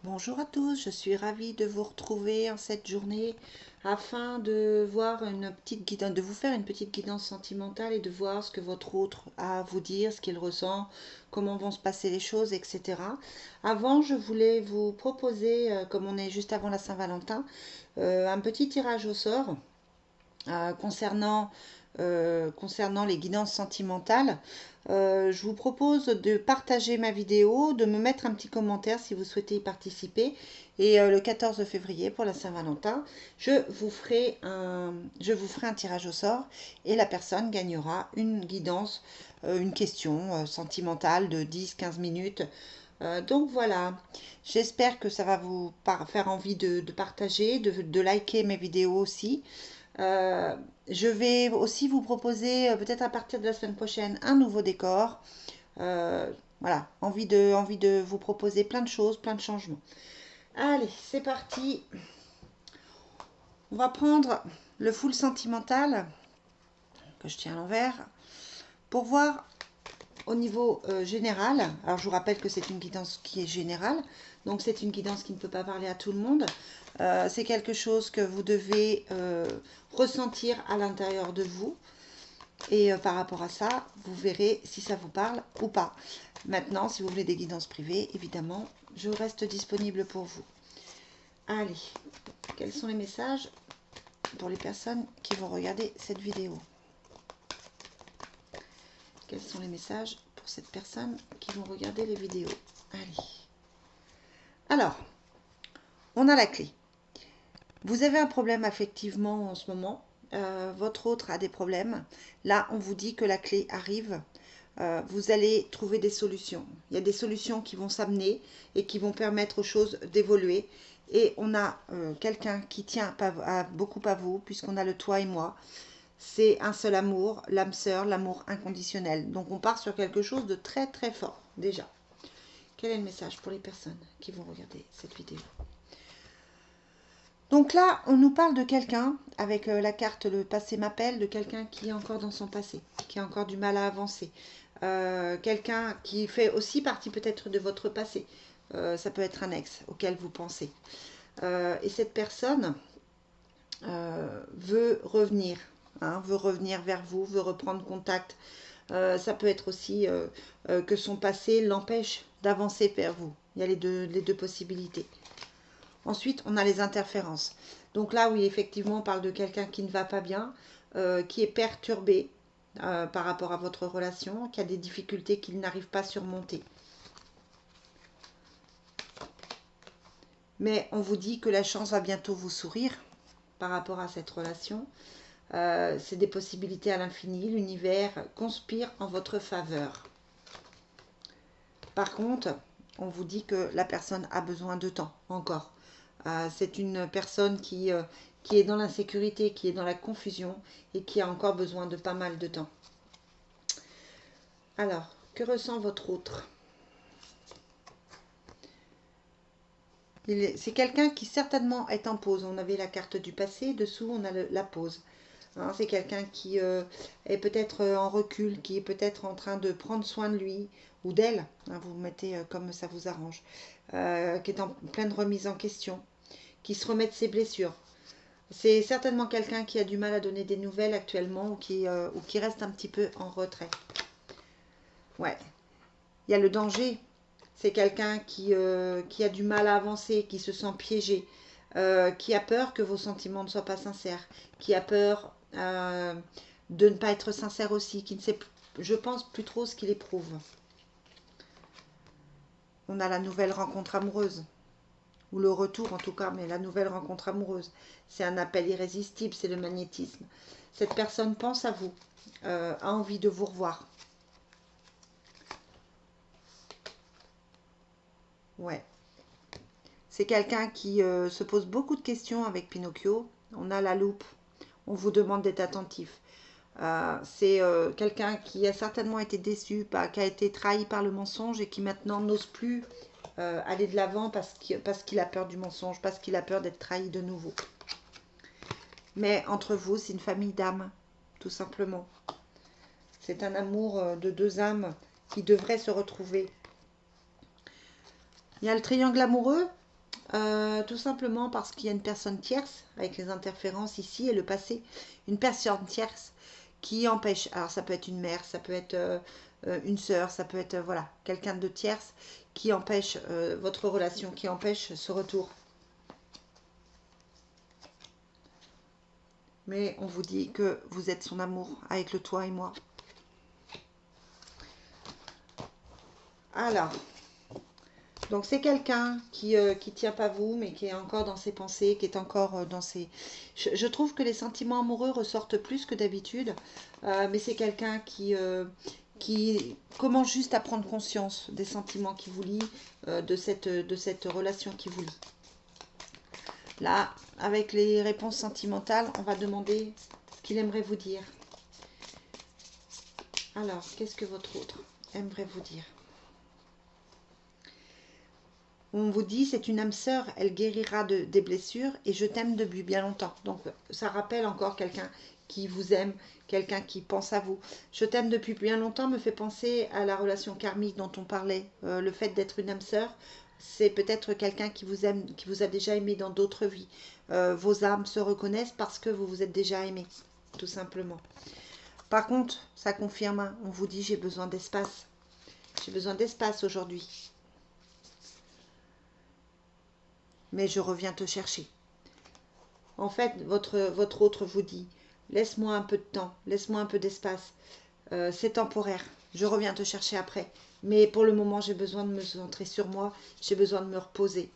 Bonjour à tous, je suis ravie de vous retrouver en cette journée afin de voir une petite guidance, de vous faire une petite guidance sentimentale et de voir ce que votre autre a à vous dire, ce qu'il ressent, comment vont se passer les choses, etc. Avant, je voulais vous proposer, comme on est juste avant la Saint-Valentin, un petit tirage au sort concernant les guidances sentimentales. Je vous propose de partager ma vidéo, de me mettre un petit commentaire si vous souhaitez y participer. Et le 14 février, pour la Saint-Valentin, je vous ferai un tirage au sort et la personne gagnera une guidance, une question sentimentale de 10-15 minutes. Donc voilà, j'espère que ça va vous faire envie de partager, de liker mes vidéos aussi. Euh, je vais aussi vous proposer, peut-être à partir de la semaine prochaine, un nouveau décor. Voilà, envie de vous proposer plein de choses, plein de changements. Allez, c'est parti. On va prendre le full sentimental, que je tiens à l'envers, pour voir au niveau général. Alors je vous rappelle que c'est une guidance qui est générale, donc c'est une guidance qui ne peut pas parler à tout le monde. C'est quelque chose que vous devez ressentir à l'intérieur de vous. Et par rapport à ça, vous verrez si ça vous parle ou pas. Maintenant, si vous voulez des guidances privées, évidemment, je reste disponible pour vous. Allez, quels sont les messages pour les personnes qui vont regarder cette vidéo? Quels sont les messages pour cette personne qui vont regarder les vidéos? Allez. Alors, on a la clé. Vous avez un problème affectivement en ce moment. Votre autre a des problèmes. Là, on vous dit que la clé arrive. Vous allez trouver des solutions. Il y a des solutions qui vont s'amener et qui vont permettre aux choses d'évoluer. Et on a quelqu'un qui tient beaucoup à vous, puisqu'on a le toi et moi. C'est un seul amour, l'âme sœur, l'amour inconditionnel. Donc on part sur quelque chose de très très fort déjà. Quel est le message pour les personnes qui vont regarder cette vidéo? Donc là, on nous parle de quelqu'un, avec la carte Le passé m'appelle, de quelqu'un qui est encore dans son passé, qui a encore du mal à avancer. Quelqu'un qui fait aussi partie peut-être de votre passé. Ça peut être un ex auquel vous pensez. Et cette personne veut revenir, veut revenir vers vous, veut reprendre contact. Ça peut être aussi que son passé l'empêche d'avancer vers vous. Il y a les deux possibilités. Ensuite, on a les interférences. Donc là, oui, effectivement, on parle de quelqu'un qui ne va pas bien, qui est perturbé par rapport à votre relation, qui a des difficultés qu'il n'arrive pas à surmonter. Mais on vous dit que la chance va bientôt vous sourire par rapport à cette relation. C'est des possibilités à l'infini. L'univers conspire en votre faveur. Par contre, on vous dit que la personne a besoin de temps encore. C'est une personne qui est dans l'insécurité, qui est dans la confusion et qui a encore besoin de pas mal de temps. Alors, que ressent votre autre? C'est quelqu'un qui certainement est en pause. On avait la carte du passé, dessous on a la pause. C'est quelqu'un qui est peut-être en recul, qui est peut-être en train de prendre soin de lui ou d'elle. Vous mettez comme ça vous arrange. Qui est en pleine remise en question, qui se remet de ses blessures. C'est certainement quelqu'un qui a du mal à donner des nouvelles actuellement ou qui reste un petit peu en retrait. Ouais. Il y a le danger. C'est quelqu'un qui a du mal à avancer, qui se sent piégé, qui a peur que vos sentiments ne soient pas sincères, qui a peur de ne pas être sincère aussi, qui ne sait, je pense, plus trop ce qu'il éprouve. On a la nouvelle rencontre amoureuse, ou le retour en tout cas, mais la nouvelle rencontre amoureuse. C'est un appel irrésistible, c'est le magnétisme. Cette personne pense à vous, a envie de vous revoir. Ouais. C'est quelqu'un qui se pose beaucoup de questions avec Pinocchio. On a la loupe. On vous demande d'être attentif. C'est quelqu'un qui a certainement été déçu, qui a été trahi par le mensonge et qui maintenant n'ose plus aller de l'avant parce qu'il a peur du mensonge, parce qu'il a peur d'être trahi de nouveau. Mais entre vous, c'est une famille d'âmes, tout simplement. C'est un amour de deux âmes qui devraient se retrouver. Il y a le triangle amoureux. Tout simplement parce qu'il y a une personne tierce, avec les interférences ici et le passé, une personne tierce qui empêche, alors ça peut être une mère, ça peut être une sœur, ça peut être voilà, quelqu'un de tierce qui empêche votre relation, qui empêche ce retour. Mais on vous dit que vous êtes son amour avec le toi et moi. Alors, donc c'est quelqu'un qui tient pas vous, mais qui est encore dans ses pensées, qui est encore dans ses... Je trouve que les sentiments amoureux ressortent plus que d'habitude, mais c'est quelqu'un qui commence juste à prendre conscience des sentiments qui vous lient, de cette relation qui vous lie. Là, avec les réponses sentimentales, on va demander ce qu'il aimerait vous dire. Alors, qu'est-ce que votre autre aimerait vous dire? On vous dit, c'est une âme sœur, elle guérira des blessures et je t'aime depuis bien longtemps. Donc, ça rappelle encore quelqu'un qui vous aime, quelqu'un qui pense à vous. Je t'aime depuis bien longtemps me fait penser à la relation karmique dont on parlait. Le fait d'être une âme sœur, c'est peut-être quelqu'un qui vous aime, qui vous a déjà aimé dans d'autres vies. Vos âmes se reconnaissent parce que vous vous êtes déjà aimé, tout simplement. Par contre, ça confirme, hein, on vous dit, j'ai besoin d'espace. J'ai besoin d'espace aujourd'hui. Mais je reviens te chercher. En fait, votre autre vous dit, laisse-moi un peu de temps, laisse-moi un peu d'espace. C'est temporaire, je reviens te chercher après. Mais pour le moment, j'ai besoin de me centrer sur moi, j'ai besoin de me reposer.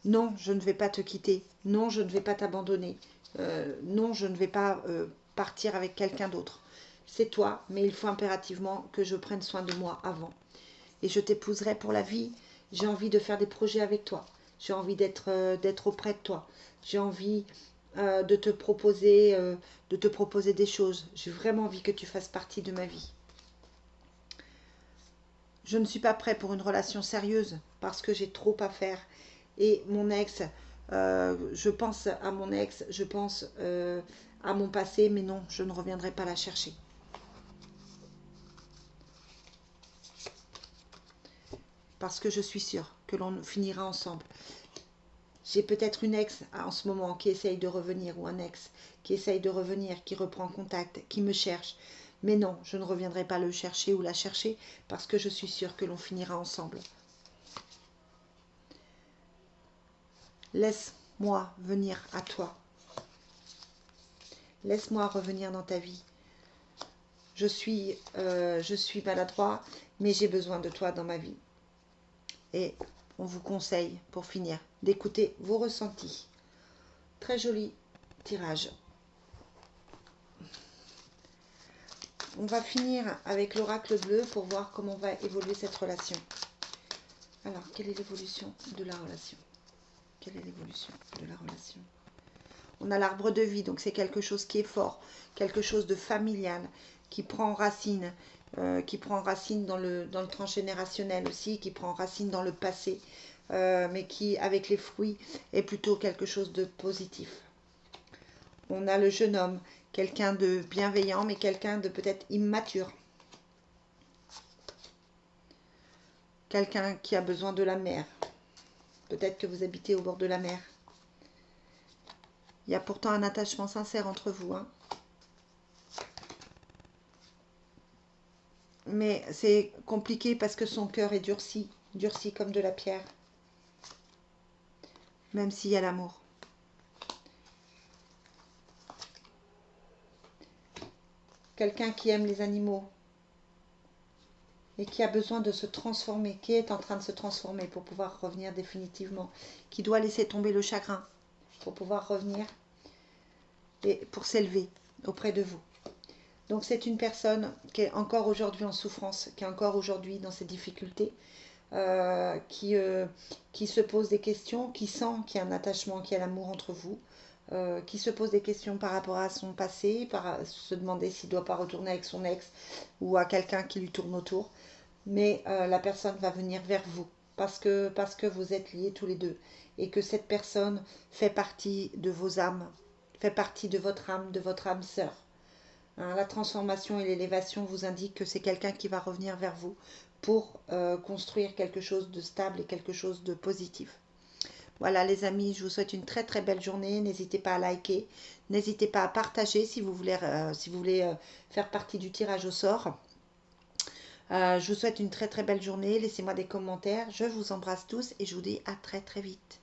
Non, je ne vais pas te quitter. Non, je ne vais pas t'abandonner. Non, je ne vais pas partir avec quelqu'un d'autre. C'est toi, mais il faut impérativement que je prenne soin de moi avant. Et je t'épouserai pour la vie. J'ai envie de faire des projets avec toi. J'ai envie d'être auprès de toi. J'ai envie de te proposer des choses. J'ai vraiment envie que tu fasses partie de ma vie. Je ne suis pas prêt pour une relation sérieuse parce que j'ai trop à faire. Et mon ex, je pense à mon ex, je pense à mon passé, mais non, je ne reviendrai pas la chercher. Parce que je suis sûre que l'on finira ensemble. J'ai peut-être une ex en ce moment qui essaye de revenir, ou un ex qui essaye de revenir, qui reprend contact, qui me cherche. Mais non, je ne reviendrai pas le chercher ou la chercher parce que je suis sûre que l'on finira ensemble. Laisse-moi venir à toi. Laisse-moi revenir dans ta vie. Je suis maladroit, mais j'ai besoin de toi dans ma vie. Et on vous conseille, pour finir, d'écouter vos ressentis. Très joli tirage. On va finir avec l'oracle bleu pour voir comment va évoluer cette relation. Alors, quelle est l'évolution de la relation? Quelle est l'évolution de la relation? On a l'arbre de vie, donc c'est quelque chose qui est fort, quelque chose de familial, qui prend racine dans le transgénérationnel aussi, qui prend racine dans le passé, mais qui, avec les fruits, est plutôt quelque chose de positif. On a le jeune homme, quelqu'un de bienveillant, mais quelqu'un de peut-être immature. Quelqu'un qui a besoin de la mer. Peut-être que vous habitez au bord de la mer. Il y a pourtant un attachement sincère entre vous, hein. Mais c'est compliqué parce que son cœur est durci, durci comme de la pierre. Même s'il y a l'amour. Quelqu'un qui aime les animaux et qui a besoin de se transformer, qui est en train de se transformer pour pouvoir revenir définitivement, qui doit laisser tomber le chagrin pour pouvoir revenir et pour s'élever auprès de vous. Donc c'est une personne qui est encore aujourd'hui en souffrance, qui est encore aujourd'hui dans ses difficultés, qui se pose des questions, qui sent qu'il y a un attachement, qu'il y a l'amour entre vous, qui se pose des questions par rapport à son passé, se demander s'il ne doit pas retourner avec son ex ou à quelqu'un qui lui tourne autour. Mais la personne va venir vers vous parce que vous êtes liés tous les deux et que cette personne fait partie de vos âmes, fait partie de votre âme sœur. Hein, la transformation et l'élévation vous indiquent que c'est quelqu'un qui va revenir vers vous pour construire quelque chose de stable et quelque chose de positif. Voilà les amis, je vous souhaite une très très belle journée. N'hésitez pas à liker, n'hésitez pas à partager si vous voulez faire partie du tirage au sort. Je vous souhaite une très très belle journée. Laissez-moi des commentaires. Je vous embrasse tous et je vous dis à très très vite.